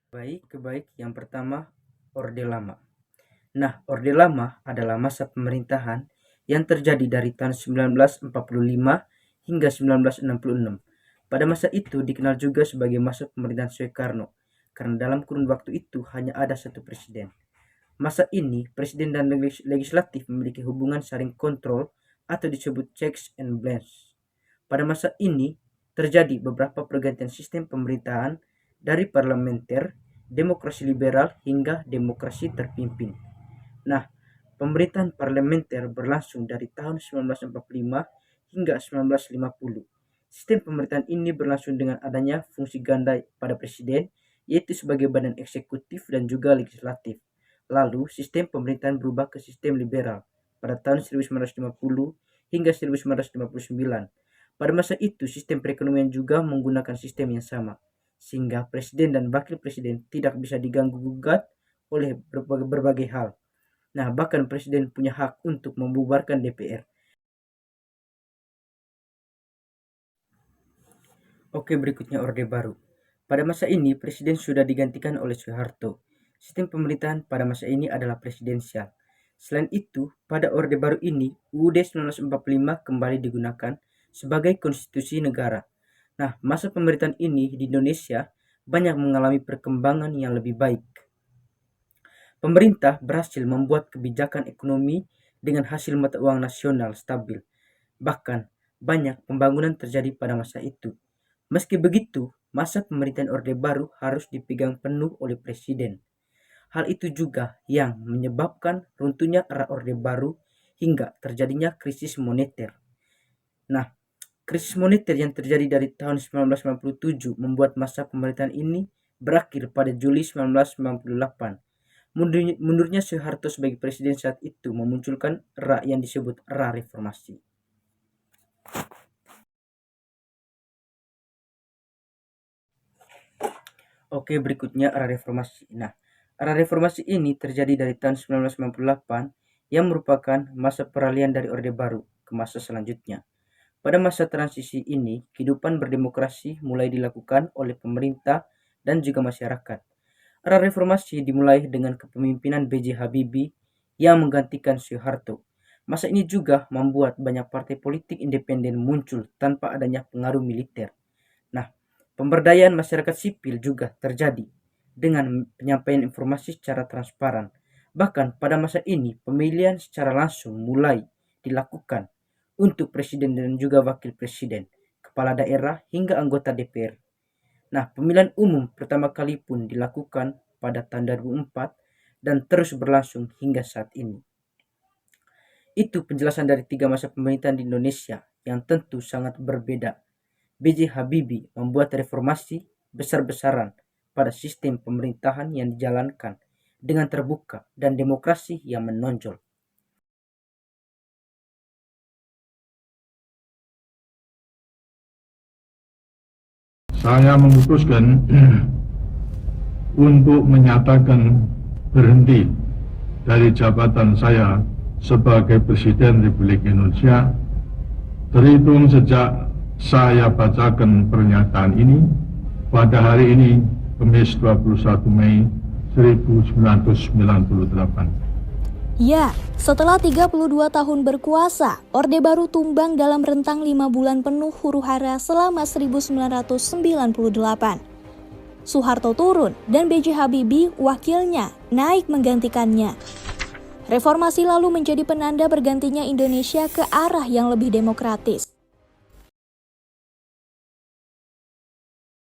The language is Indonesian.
Baik, yang pertama, Orde Lama. Nah, Orde Lama adalah masa pemerintahan yang terjadi dari tahun 1945 hingga 1966. Pada masa itu dikenal juga sebagai masa pemerintahan Soekarno, karena dalam kurun waktu itu hanya ada satu presiden. Masa ini, presiden dan legislatif memiliki hubungan saling kontrol atau disebut checks and balance. Pada masa ini, terjadi beberapa pergantian sistem pemerintahan dari parlementer, demokrasi liberal, hingga demokrasi terpimpin. Nah, pemerintahan parlementer berlangsung dari tahun 1945 hingga 1950. Sistem pemerintahan ini berlangsung dengan adanya fungsi ganda pada presiden, yaitu sebagai badan eksekutif dan juga legislatif. Lalu, sistem pemerintahan berubah ke sistem liberal pada tahun 1950 hingga 1959. Pada masa itu, sistem perekonomian juga menggunakan sistem yang sama, sehingga presiden dan wakil presiden tidak bisa diganggu-gugat oleh berbagai hal. Nah, bahkan presiden punya hak untuk membubarkan DPR. Oke, berikutnya Orde Baru. Pada masa ini, presiden sudah digantikan oleh Soeharto. Sistem pemerintahan pada masa ini adalah presidensial. Selain itu, pada Orde Baru ini, UUD 1945 kembali digunakan sebagai konstitusi negara. Nah, masa pemerintahan ini di Indonesia banyak mengalami perkembangan yang lebih baik. Pemerintah berhasil membuat kebijakan ekonomi dengan hasil mata uang nasional stabil. Bahkan, banyak pembangunan terjadi pada masa itu. Meski begitu, masa pemerintahan Orde Baru harus dipegang penuh oleh presiden. Hal itu juga yang menyebabkan runtuhnya era Orde Baru hingga terjadinya krisis moneter. Nah, krisis moneter yang terjadi dari tahun 1997 membuat masa pemerintahan ini berakhir pada Juli 1998. Mundurnya Soeharto sebagai presiden saat itu memunculkan era yang disebut era reformasi. Oke, berikutnya era reformasi. Nah, era reformasi ini terjadi dari tahun 1998 yang merupakan masa peralihan dari Orde Baru ke masa selanjutnya. Pada masa transisi ini, kehidupan berdemokrasi mulai dilakukan oleh pemerintah dan juga masyarakat. Era reformasi dimulai dengan kepemimpinan B.J. Habibie yang menggantikan Soeharto. Masa ini juga membuat banyak partai politik independen muncul tanpa adanya pengaruh militer. Nah, pemberdayaan masyarakat sipil juga terjadi dengan penyampaian informasi secara transparan. Bahkan pada masa ini, pemilihan secara langsung mulai dilakukan untuk presiden dan juga wakil presiden, kepala daerah hingga anggota DPR. Nah, pemilihan umum pertama kali pun dilakukan pada tahun 2004 dan terus berlangsung hingga saat ini. Itu penjelasan dari 3 masa pemerintahan di Indonesia yang tentu sangat berbeda. B.J. Habibie membuat reformasi besar-besaran pada sistem pemerintahan yang dijalankan dengan terbuka dan demokrasi yang menonjol. Saya memutuskan untuk menyatakan berhenti dari jabatan saya sebagai Presiden Republik Indonesia terhitung sejak saya bacakan pernyataan ini pada hari ini, Kamis 21 Mei 1998. Ya, setelah 32 tahun berkuasa, Orde Baru tumbang dalam rentang 5 bulan penuh huru-hara selama 1998. Soeharto turun dan B.J. Habibie, wakilnya, naik menggantikannya. Reformasi lalu menjadi penanda bergantinya Indonesia ke arah yang lebih demokratis.